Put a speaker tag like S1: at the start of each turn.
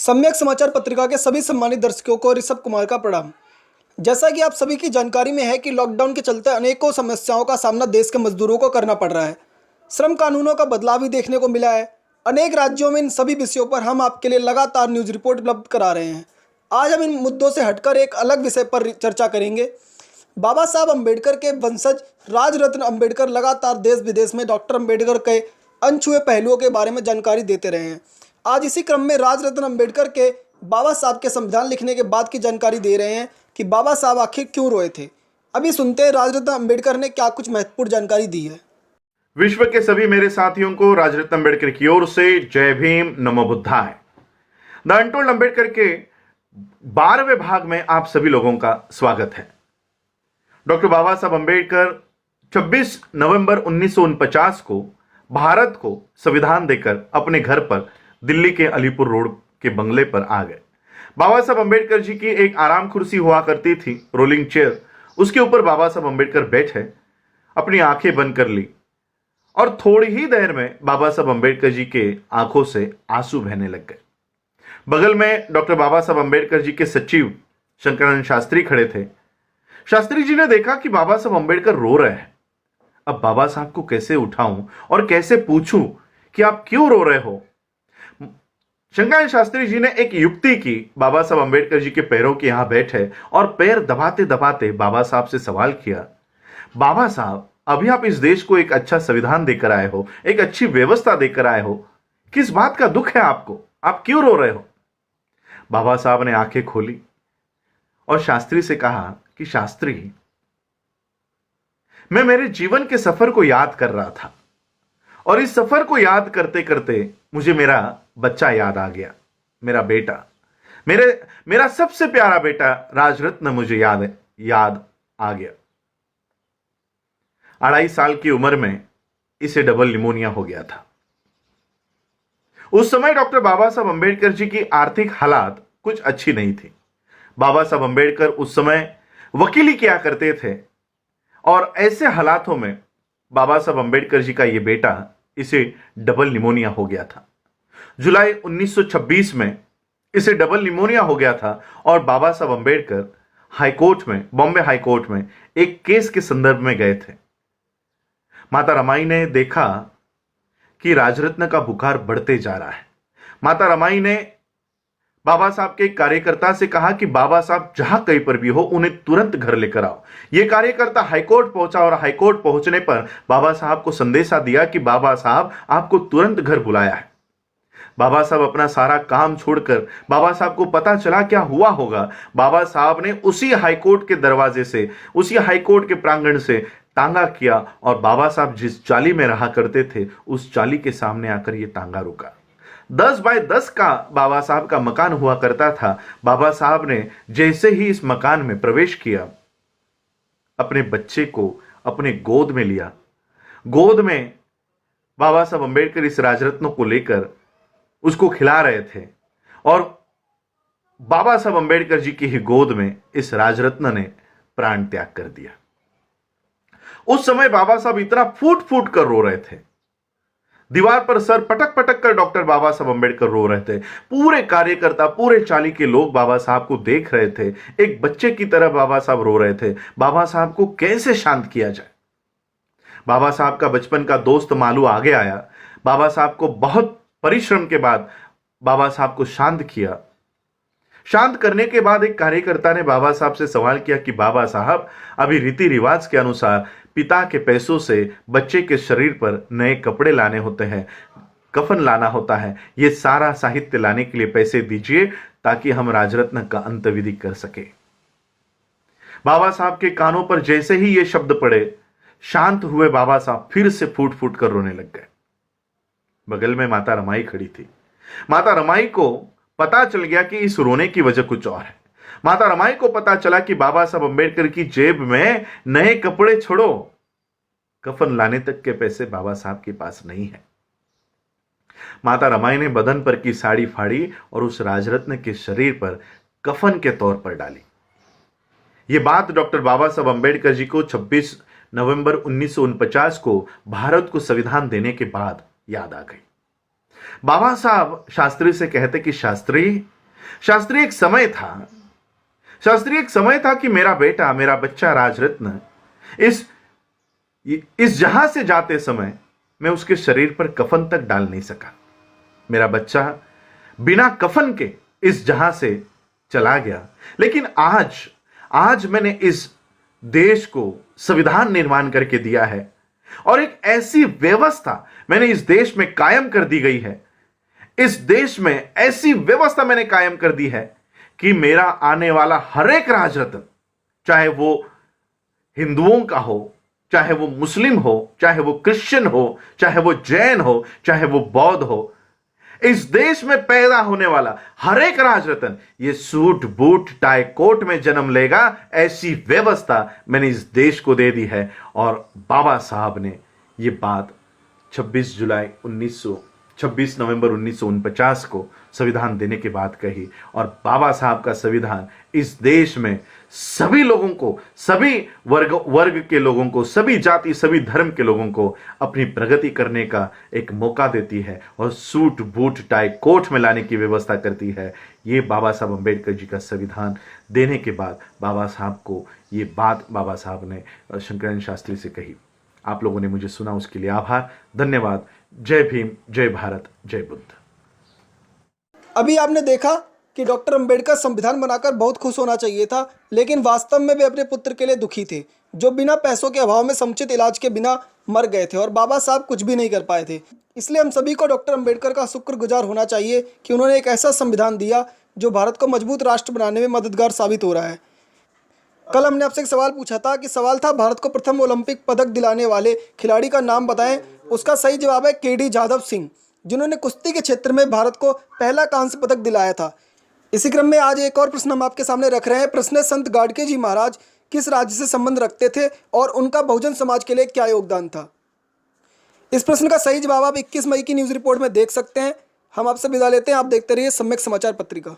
S1: सम्यक समाचार पत्रिका के सभी सम्मानित दर्शकों को ऋषभ कुमार का प्रणाम। जैसा कि आप सभी की जानकारी में है कि लॉकडाउन के चलते अनेकों समस्याओं का सामना देश के मजदूरों को करना पड़ रहा है। श्रम कानूनों का बदलाव भी देखने को मिला है। अनेक राज्यों में इन सभी विषयों पर हम आपके लिए लगातार न्यूज़ रिपोर्ट उपलब्ध करा रहे हैं। आज हम इन मुद्दों से हटकर एक अलग विषय पर चर्चा करेंगे। बाबा साहब अम्बेडकर के वंशज राजरत्न अम्बेडकर लगातार देश विदेश में डॉक्टर अम्बेडकर के अनछुए पहलुओं के बारे में जानकारी देते रहे हैं। आज इसी क्रम में राजरत्न अम्बेडकर के बाबा साहब के संविधान लिखने के बाद की जानकारी दे रहे हैं कि बाबा साहब आखिर क्यों रोए थे। अभी सुनते हैं राजरत्न अम्बेडकर ने क्या कुछ महत्वपूर्ण जानकारी दी है।
S2: विश्व के सभी मेरे साथियों को राजरत्न अम्बेडकर की ओर से जय भीम, नमो बुद्धाय। द अनटोल्ड अम्बेडकर के 12वें भाग में आप सभी लोगों का स्वागत है। डॉक्टर बाबा साहब अम्बेडकर 26 नवंबर 1949 को भारत को संविधान देकर अपने घर पर दिल्ली के अलीपुर रोड के बंगले पर आ गए। बाबा साहब अम्बेडकर जी की एक आराम कुर्सी हुआ करती थी, रोलिंग चेयर। उसके ऊपर बाबा साहब अम्बेडकर बैठे, अपनी आंखें बंद कर ली और थोड़ी ही देर में बाबा साहब अम्बेडकर जी के आंखों से आंसू बहने लग गए। बगल में डॉक्टर बाबा साहब अम्बेडकर जी के सचिव शंकरानंद शास्त्री खड़े थे। शास्त्री जी ने देखा कि बाबा साहब अम्बेडकर रो रहे हैं। अब बाबा साहब को कैसे उठाऊं और कैसे पूछूं कि आप क्यों रो रहे हो। शंकरानंद शास्त्री जी ने एक युक्ति की। बाबा साहब अम्बेडकर जी के पैरों के यहां बैठे और पैर दबाते दबाते बाबा साहब से सवाल किया, बाबा साहब, अभी आप इस देश को एक अच्छा संविधान देकर आए हो, एक अच्छी व्यवस्था देकर आए हो, किस बात का दुख है आपको, आप क्यों रो रहे हो। बाबा साहब ने आंखें खोली और शास्त्री से कहा कि शास्त्री, मैं मेरे जीवन के सफर को याद कर रहा था और इस सफर को याद करते करते मुझे मेरा बच्चा याद आ गया, मेरा बेटा, मेरा सबसे प्यारा बेटा राजरत्न मुझे याद आ गया। 2.5 साल की उम्र में इसे डबल निमोनिया हो गया था। उस समय डॉक्टर बाबा साहब अम्बेडकर जी की आर्थिक हालात कुछ अच्छी नहीं थी। बाबा साहब अम्बेडकर उस समय वकीली किया करते थे और ऐसे हालातों में बाबा साहब अम्बेडकर जी का यह बेटा, इसे डबल निमोनिया हो गया था। जुलाई 1926 में इसे डबल निमोनिया हो गया था और बाबा साहब अम्बेडकर हाईकोर्ट में, बॉम्बे हाईकोर्ट में एक केस के संदर्भ में गए थे। माता रमाई ने देखा कि राजरत्न का बुखार बढ़ते जा रहा है। माता रमाई ने बाबा साहब के कार्यकर्ता से कहा कि बाबा साहब जहां कहीं पर भी हो, उन्हें तुरंत घर लेकर आओ। यह कार्यकर्ता हाईकोर्ट पहुंचा और हाईकोर्ट पहुंचने पर बाबा साहब को संदेशा दिया कि बाबा साहब आपको तुरंत घर बुलाया है। बाबा साहब अपना सारा काम छोड़कर, बाबा साहब को पता चला क्या हुआ होगा, बाबा साहब ने उसी हाईकोर्ट के दरवाजे से, उसी हाईकोर्ट के प्रांगण से तांगा किया और बाबा साहब जिस चाली में रहा करते थे उस चाली के सामने आकर यह तांगा रुका। 10 बाय 10 का बाबा साहब का मकान हुआ करता था। बाबा साहब ने जैसे ही इस मकान में प्रवेश किया, अपने बच्चे को अपने गोद में लिया। गोद में बाबा साहब अम्बेडकर इस राजरत्न को लेकर उसको खिला रहे थे और बाबा साहब अम्बेडकर जी की ही गोद में इस राजरत्न ने प्राण त्याग कर दिया। उस समय बाबा साहब इतना फूट फूट कर रो रहे थे। दीवार पर सर पटक पटक कर डॉक्टर बाबा साहब अम्बेडकर रो रहे थे। पूरे कार्यकर्ता, पूरे चाली के लोग बाबा साहब को देख रहे थे। एक बच्चे की तरह बाबा साहब रो रहे थे। बाबा साहब को कैसे शांत किया जाए। बाबा साहब का बचपन का दोस्त मालू आगे आया। बाबा साहब को बहुत परिश्रम के बाद बाबा साहब को शांत किया। शांत करने के बाद एक कार्यकर्ता ने बाबा साहब से सवाल किया कि बाबा साहब, अभी रीति रिवाज के अनुसार पिता के पैसों से बच्चे के शरीर पर नए कपड़े लाने होते हैं, कफन लाना होता है, ये सारा साहित्य लाने के लिए पैसे दीजिए ताकि हम राजरत्न का अंत्यविधि कर सके। बाबा साहब के कानों पर जैसे ही ये शब्द पड़े, शांत हुए बाबा साहब फिर से फूट फूट कर रोने लग गए। बगल में माता रमाई खड़ी थी। माता रमाई को पता चल गया कि इस रोने की वजह कुछ और है। माता रमाई को पता चला कि बाबा साहब अम्बेडकर की जेब में नए कपड़े छोड़ो, कफन लाने तक के पैसे बाबा साहब के पास नहीं है। माता रमाई ने बदन पर की साड़ी फाड़ी और उस राजरत्न के शरीर पर कफन के तौर पर डाली। यह बात डॉक्टर बाबा साहब अम्बेडकर जी को 26 नवंबर 1949 को भारत को संविधान देने के बाद याद आ गई। बाबा साहब शास्त्री से कहते कि शास्त्री शास्त्री एक समय था, शास्त्री एक समय था कि मेरा बेटा, मेरा बच्चा राजरत्न इस जहां से जाते समय मैं उसके शरीर पर कफन तक डाल नहीं सका। मेरा बच्चा बिना कफन के इस जहां से चला गया, लेकिन आज मैंने इस देश को संविधान निर्माण करके दिया है और एक ऐसी व्यवस्था मैंने इस देश में कायम कर दी गई है। इस देश में ऐसी व्यवस्था मैंने कायम कर दी है कि मेरा आने वाला हर एक राजरत्न, चाहे वो हिंदुओं का हो, चाहे वो मुस्लिम हो, चाहे वो क्रिश्चियन हो, चाहे वो जैन हो, चाहे वो बौद्ध हो, इस देश में पैदा होने वाला हर एक राजरत्न ये सूट बूट टाई कोट में जन्म लेगा। ऐसी व्यवस्था मैंने इस देश को दे दी है। और बाबा साहब ने ये बात 26 नवंबर 1949 को संविधान देने के बाद कही। और बाबा साहब का संविधान इस देश में सभी लोगों को, सभी वर्ग के लोगों को, सभी जाति, सभी धर्म के लोगों को अपनी प्रगति करने का एक मौका देती है और सूट बूट टाई कोट में लाने की व्यवस्था करती है। ये बाबा साहब अम्बेडकर जी का संविधान देने के बाद बाबा साहब को ये बात बाबा साहब ने शंकराचार्य शास्त्री से कही। आप लोगों ने मुझे सुना, उसके लिए आभार, धन्यवाद। जय भीम, जय भारत, जय बुद्ध।
S1: अभी आपने देखा कि डॉक्टर अंबेडकर संविधान बनाकर बहुत खुश होना चाहिए था, लेकिन वास्तव में वे अपने पुत्र के लिए दुखी थे, जो बिना पैसों के अभाव में समुचित इलाज के बिना मर गए थे और बाबा साहब कुछ भी नहीं कर पाए थे। इसलिए हम सभी को डॉक्टर अंबेडकर का शुक्रगुजार होना चाहिए कि उन्होंने एक ऐसा संविधान दिया जो भारत को मजबूत राष्ट्र बनाने में मददगार साबित हो रहा है। कल हमने आपसे एक सवाल पूछा था कि सवाल था भारत को प्रथम ओलंपिक पदक दिलाने वाले खिलाड़ी का नाम बताएं। उसका सही जवाब है केडी जाधव सिंह, जिन्होंने कुश्ती के क्षेत्र में भारत को पहला कांस्य पदक दिलाया था। इसी क्रम में आज एक और प्रश्न हम आपके सामने रख रहे हैं। प्रश्न है, संत गाडगे जी महाराज किस राज्य से संबंध रखते थे और उनका बहुजन समाज के लिए क्या योगदान था? इस प्रश्न का सही जवाब आप 21 मई की न्यूज़ रिपोर्ट में देख सकते हैं। हम आपसे विदा लेते हैं। आप देखते रहिए सम्यक समाचार पत्रिका।